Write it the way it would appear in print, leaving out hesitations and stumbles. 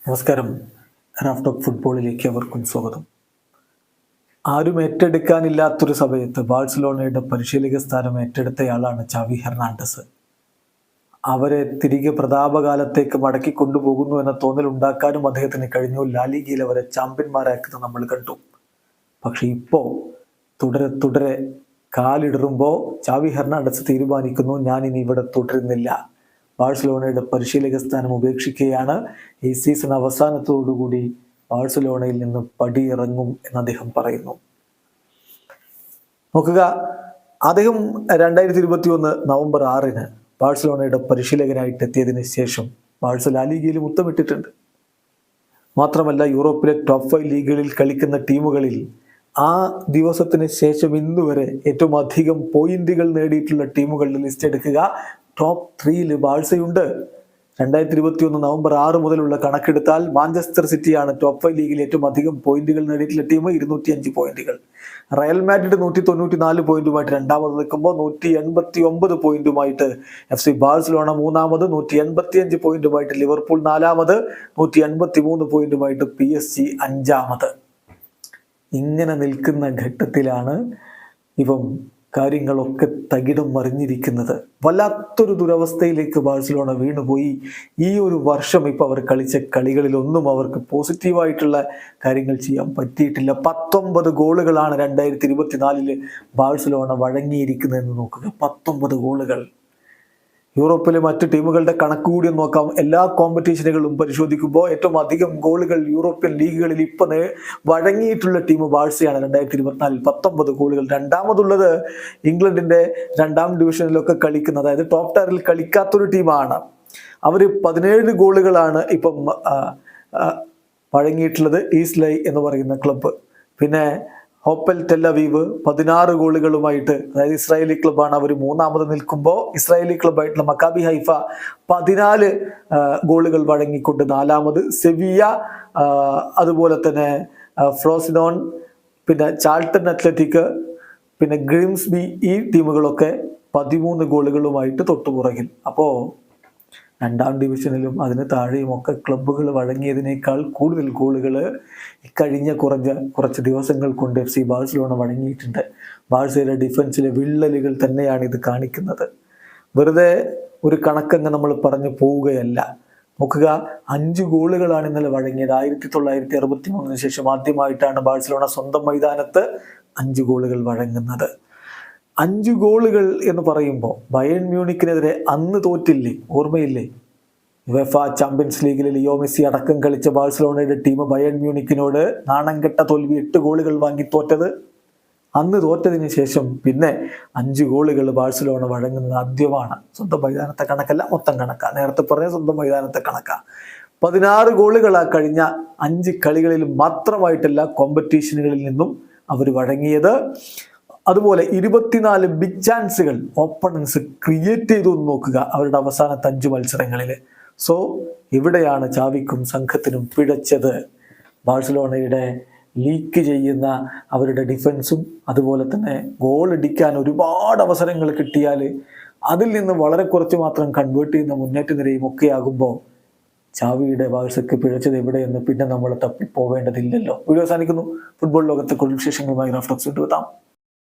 നമസ്കാരം. റാഫ്റ്റോക്ക് ഫുട്ബോളിലേക്ക് അവർക്കും സ്വാഗതം. ആരും ഏറ്റെടുക്കാനില്ലാത്തൊരു സമയത്ത് ബാഴ്സലോണയുടെ പരിശീലക സ്ഥാനം ഏറ്റെടുത്തയാളാണ് ചാവി ഹെർണാണ്ടസ്. അവരെ തിരികെ പ്രതാപകാലത്തേക്ക് മടക്കി കൊണ്ടുപോകുന്നു എന്ന തോന്നൽ ഉണ്ടാക്കാനും അദ്ദേഹത്തിന് കഴിഞ്ഞു. ലാലിഗയിൽ അവരെ ചാമ്പ്യന്മാരാക്കുന്നത് നമ്മൾ കണ്ടു. പക്ഷെ ഇപ്പോൾ തുടരെ കാലിടറുമ്പോൾ ചാവി ഹെർണാണ്ടസ് തീരുമാനിക്കുന്നു, ഞാനിനി ഇവിടെ തുടരുന്നില്ല, ബാഴ്സലോണയുടെ പരിശീലക സ്ഥാനം ഉപേക്ഷിക്കുകയാണ്. ഈ സീസൺ അവസാനത്തോടുകൂടി ബാഴ്സലോണയിൽ നിന്ന് പടിയിറങ്ങും എന്ന് അദ്ദേഹം പറയുന്നു. നോക്കുക, അദ്ദേഹം 2021 നവംബർ 6 ബാഴ്സലോണയുടെ പരിശീലകനായിട്ട് എത്തിയതിന് ശേഷം ബാഴ്സ ലാ ലീഗയിൽ മുത്തമിട്ടിട്ടുണ്ട്. മാത്രമല്ല, യൂറോപ്പിലെ ടോപ്പ് 5 ലീഗുകളിൽ കളിക്കുന്ന ടീമുകളിൽ ആ ദിവസത്തിന് ശേഷം ഇന്നുവരെ ഏറ്റവും അധികം പോയിന്റുകൾ നേടിയിട്ടുള്ള ടീമുകളുടെ ലിസ്റ്റ് എടുക്കുക, ടോപ്പ് 3 ബാഴ്സയുണ്ട്. 2021 നവംബർ 6 മുതലുള്ള കണക്കെടുത്താൽ മാഞ്ചസ്റ്റർ സിറ്റിയാണ് ടോപ്പ് 5 ലീഗിൽ ഏറ്റവും അധികം പോയിന്റുകൾ നേടിയിട്ടുള്ള ടീം, 205 പോയിന്റുകൾ. റയൽ മാഡ്രിഡ് 194 പോയിന്റുമായിട്ട് രണ്ടാമത് നിൽക്കുമ്പോൾ 189 പോയിന്റുമായിട്ട് FC ബാഴ്സലോണ മൂന്നാമത്, 185 പോയിന്റുമായിട്ട് ലിവർപൂൾ നാലാമത്, 183 പോയിന്റുമായിട്ട് PSG അഞ്ചാമത്. ഇങ്ങനെ നിൽക്കുന്ന ഘട്ടത്തിലാണ് ഇപ്പം കാര്യങ്ങളൊക്കെ തകിടം മറിഞ്ഞിരിക്കുന്നത്. വല്ലാത്തൊരു ദുരവസ്ഥയിലേക്ക് ബാഴ്സലോണ വീണുപോയി. ഈ ഒരു വർഷം ഇപ്പം അവർ കളിച്ച കളികളിലൊന്നും അവർക്ക് പോസിറ്റീവായിട്ടുള്ള കാര്യങ്ങൾ ചെയ്യാൻ പറ്റിയിട്ടില്ല. 19 ഗോളുകളാണ് 2024 ബാഴ്സലോണ വഴങ്ങിയിരിക്കുന്നതെന്ന് നോക്കുക. 19 ഗോളുകൾ. യൂറോപ്പിലെ മറ്റ് ടീമുകളുടെ കണക്ക് കൂടി നോക്കാം. എല്ലാ കോമ്പറ്റീഷനുകളും പരിശോധിക്കുമ്പോൾ ഏറ്റവും അധികം ഗോളുകൾ യൂറോപ്യൻ ലീഗുകളിൽ ഇപ്പം വഴങ്ങിയിട്ടുള്ള ടീം ബാഴ്സയാണ്. 2024 19 ഗോളുകൾ. രണ്ടാമതുള്ളത് ഇംഗ്ലണ്ടിന്റെ 2ാം ഡിവിഷനിലൊക്കെ കളിക്കുന്ന, അതായത് ടോപ്പ് ടയറിൽ കളിക്കാത്തൊരു ടീമാണ്. അവർ 17 ഗോളുകളാണ് ഇപ്പം വഴങ്ങിയിട്ടുള്ളത്, ഈസ്ലൈ എന്ന് പറയുന്ന ക്ലബ്ബ്. പിന്നെ ഹോപ്പൽ ടെല്ലവീവ് 16 ഗോളുകളുമായിട്ട്, അതായത് ഇസ്രായേലി ക്ലബ്ബാണ്, അവർ മൂന്നാമത് നിൽക്കുമ്പോൾ ഇസ്രായേലി ക്ലബ്ബായിട്ടുള്ള മക്കാബി ഹൈഫ 14 ഗോളുകൾ വഴങ്ങിക്കൊണ്ട് നാലാമത്. സെവിയ, അതുപോലെ തന്നെ ഫ്രോസിനോൺ, പിന്നെ ചാൾട്ടൺ അത്ലറ്റിക്, പിന്നെ ഗ്രിംസ്ബി, ഈ ടീമുകളൊക്കെ 13 ഗോളുകളുമായിട്ട് തൊട്ടുപുറകിൽ. അപ്പോൾ 2ാം ഡിവിഷനിലും അതിന് താഴെയും ഒക്കെ ക്ലബ്ബുകൾ വഴങ്ങിയതിനേക്കാൾ കൂടുതൽ ഗോളുകൾ കഴിഞ്ഞ കുറച്ച് ദിവസങ്ങൾ കൊണ്ട് FC ബാഴ്സലോണ വഴങ്ങിയിട്ടുണ്ട്. ബാഴ്സയുടെ ഡിഫൻസിലെ വിള്ളലുകൾ തന്നെയാണ് ഇത് കാണിക്കുന്നത്. വെറുതെ ഒരു കണക്കങ്ങ് നമ്മൾ പറഞ്ഞു പോവുകയല്ല. നോക്കുക, 5 ഗോളുകളാണ് ഇന്നലെ വഴങ്ങിയത്. 1963 ശേഷം ആദ്യമായിട്ടാണ് ബാഴ്സലോണ സ്വന്തം മൈതാനത്ത് 5 ഗോളുകൾ വഴങ്ങുന്നത്. 5 ഗോളുകൾ എന്ന് പറയുമ്പോൾ ബയേൺ മ്യൂണിക്കിനെതിരെ അന്ന് തോറ്റില്ലേ, ഓർമ്മയില്ലേ? UEFA ചാമ്പ്യൻസ് ലീഗിൽ ലിയോ മെസ്സി അടക്കം കളിച്ച ബാഴ്സലോണയുടെ ടീം ബയേൺ മ്യൂണിക്കിനോട് നാണംകെട്ട തോൽവി 8 ഗോളുകൾ വാങ്ങി തോറ്റത്. അന്ന് തോറ്റതിന് ശേഷം പിന്നെ 5 ഗോളുകൾ ബാഴ്സലോണ വഴങ്ങുന്നത് ആദ്യമാണ്. സ്വന്തം മൈതാനത്തെ കണക്കല്ല, മൊത്തം കണക്കാ. നേരത്തെ പറഞ്ഞ സ്വന്തം മൈതാനത്തെ കണക്കാ. 16 ഗോളുകളാ കഴിഞ്ഞ 5 കളികളിൽ മാത്രമായിട്ടല്ല കോമ്പറ്റീഷനുകളിൽ നിന്നും അവർ വഴങ്ങിയത്. അതുപോലെ 24 ബിഗ് ചാൻസുകൾ ഓപ്പണൻസ് ക്രിയേറ്റ് ചെയ്തു നോക്കുക അവരുടെ അവസാനത്തെ 5 മത്സരങ്ങളിൽ. സോ ഇവിടെയാണ് ചാവിക്കും സംഘത്തിനും പിഴച്ചത്. ബാഴ്സലോണയുടെ ലീക്ക് ചെയ്യുന്ന അവരുടെ ഡിഫൻസും, അതുപോലെ തന്നെ ഗോൾ അടിക്കാൻ ഒരുപാട് അവസരങ്ങൾ കിട്ടിയാൽ അതിൽ നിന്ന് വളരെ കുറച്ച് മാത്രം കൺവേർട്ട് ചെയ്യുന്ന മുന്നേറ്റ നിരയും ഒക്കെ ആകുമ്പോൾ ചാവിയുടെ ബാഴ്സയ്ക്ക് പിഴച്ചത് എവിടെയെന്ന് പിന്നെ നമ്മൾ തപ്പിപ്പോവേണ്ടതില്ലല്ലോ. വീഡിയോ അവസാനിക്കുന്നു. ഫുട്ബോൾ ലോകത്തെ കൂടുതൽ വിശേഷങ്ങളുമായി റാഫ്റ്റോക്സ് കൊണ്ടുവെത്താം.